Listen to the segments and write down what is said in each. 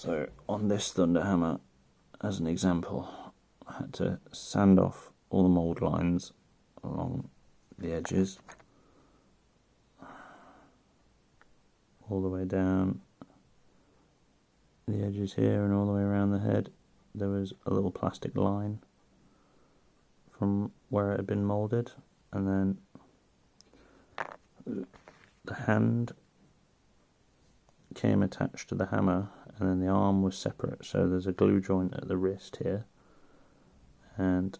So on this thunder hammer, as an example, I had to sand off all the mould lines along the edges, all the way down the edges here and all the way around the head. There was a little plastic line from where it had been moulded, and then the hand came attached to the hammer, and then the arm was separate, so there's a glue joint at the wrist here, and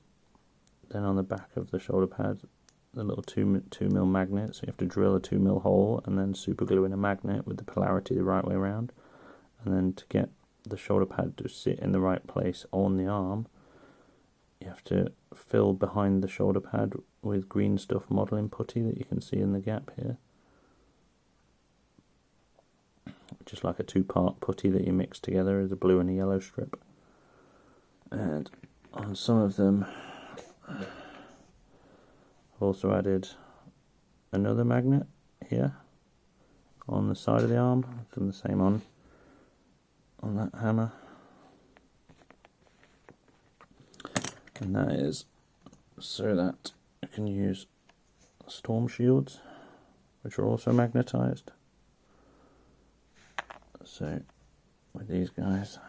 then on the back of the shoulder pad the little 2mm magnet, so you have to drill a 2mm hole and then super glue in a magnet with the polarity the right way around, and then to get the shoulder pad to sit in the right place on the arm, you have to fill behind the shoulder pad with green stuff modelling putty that you can see in the gap here, just like a two-part putty that you mix together as a blue and a yellow strip. And on some of them I've also added another magnet here on the side of the arm. I've done the same on that hammer, and that is so that you can use storm shields, which are also magnetized. So with these guys,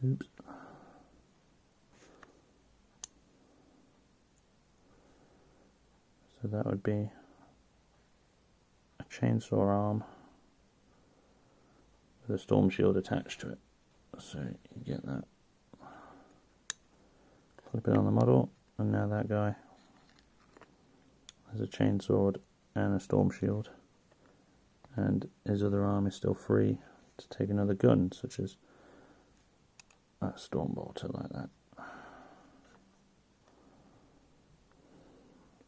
oops, so that would be a chainsaw arm with a storm shield attached to it. So you get that, flip it on the model, and now that guy has a chainsaw and a storm shield, and his other arm is still free to take another gun, such as a storm bolter like that.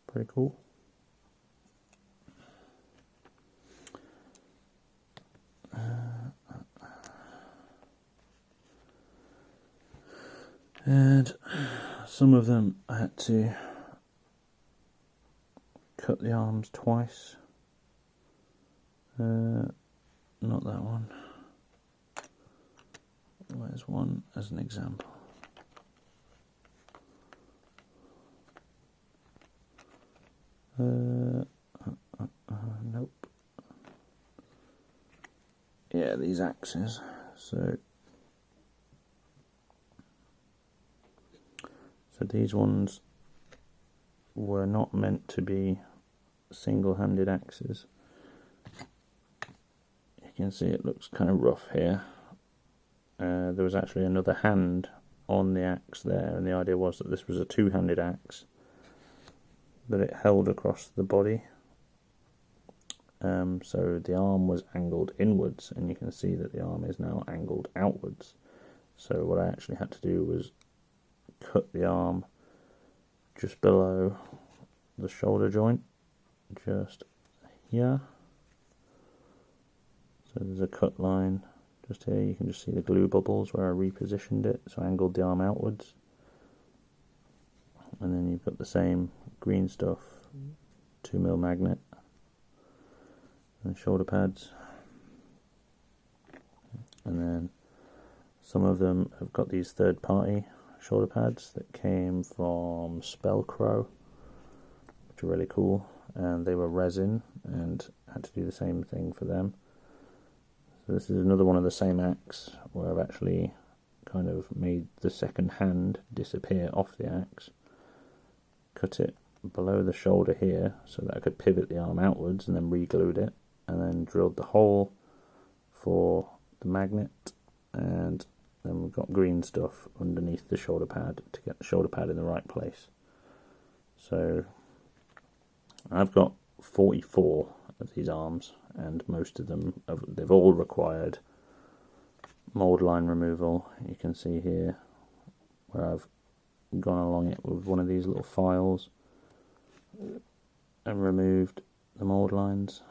Pretty cool. And some of them I had to cut the arms twice. Not that one. Where's one as an example? Nope. Yeah, these axes. So these ones were not meant to be single-handed axes. You can see it looks kind of rough here. There was actually another hand on the axe there, and the idea was that this was a two-handed axe, but it held across the body. So the arm was angled inwards, and you can see that the arm is now angled outwards. So what I actually had to do was cut the arm just below the shoulder joint, just here. So there's a cut line just here. You can just see the glue bubbles where I repositioned it, so I angled the arm outwards. And then you've got the same green stuff, 2mm magnet, and shoulder pads. And then some of them have got these third-party shoulder pads that came from Spellcrow, which are really cool, and they were resin, and had to do the same thing for them. So this is another one of the same axe where I've actually kind of made the second hand disappear off the axe, cut it below the shoulder here so that I could pivot the arm outwards, and then re-glued it, and then drilled the hole for the magnet, and then we've got green stuff underneath the shoulder pad to get the shoulder pad in the right place. So I've got 44 of these arms, and most of them, they've all required mould line removal. You can see here where I've gone along it with one of these little files and removed the mould lines.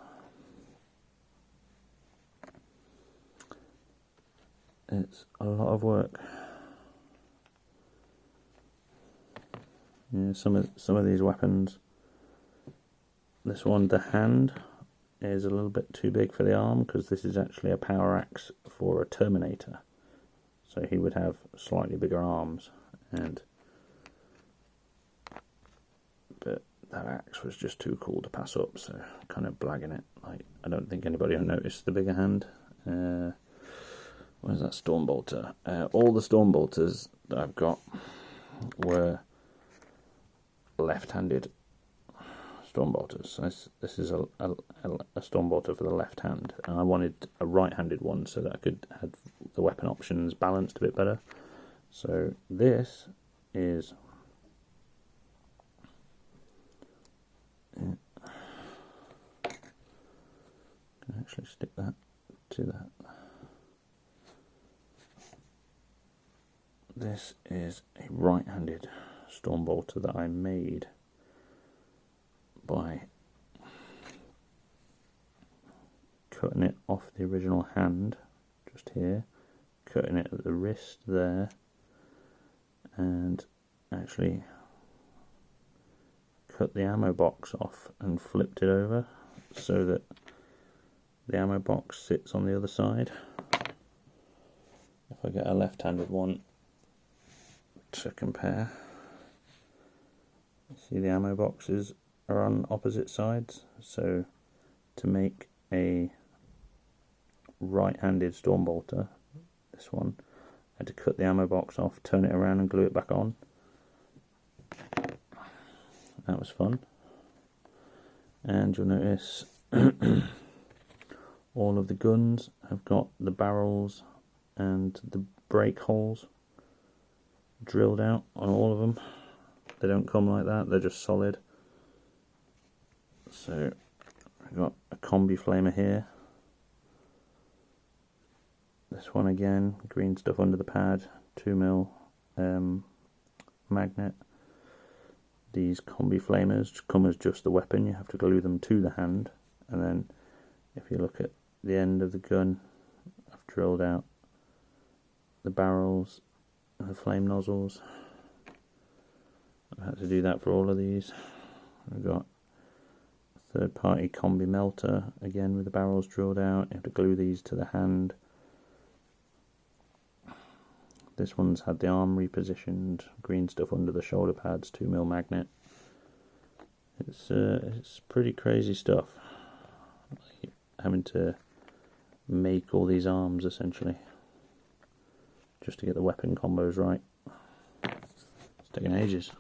It's a lot of work. Yeah, some of these weapons. This one, the hand, is a little bit too big for the arm, because this is actually a power axe for a Terminator. So he would have slightly bigger arms, but that axe was just too cool to pass up, so I'm kind of blagging it. Like, I don't think anybody will notice the bigger hand. Where's that Stormbolter? All the Stormbolters that I've got were left-handed Stormbolters. So this is a Stormbolter for the left hand, and I wanted a right-handed one so that I could have the weapon options balanced a bit better. So this is can actually stick that to that. This is a right-handed Stormbolter that I made by cutting it off the original hand, just here, cutting it at the wrist there, and actually cut the ammo box off and flipped it over so that the ammo box sits on the other side. If I get a left-handed one to compare, see the ammo boxes are on opposite sides, so to make a right-handed Stormbolter, this one, I had to cut the ammo box off, turn it around and glue it back on. That was fun. And you'll notice all of the guns have got the barrels and the brake holes drilled out on all of them. They don't come like that, they're just solid. So I've got a combi flamer here. This one again, green stuff under the pad, 2mm magnet. These combi flamers come as just the weapon, you have to glue them to the hand, and then if you look at the end of the gun, I've drilled out the barrels and the flame nozzles. I've had to do that for all of these. I've got a third party combi melter, again with the barrels drilled out, you have to glue these to the hand. This one's had the arm repositioned, green stuff under the shoulder pads, 2mm magnet. It's pretty crazy stuff, like having to make all these arms essentially just to get the weapon combos right. It's taking ages.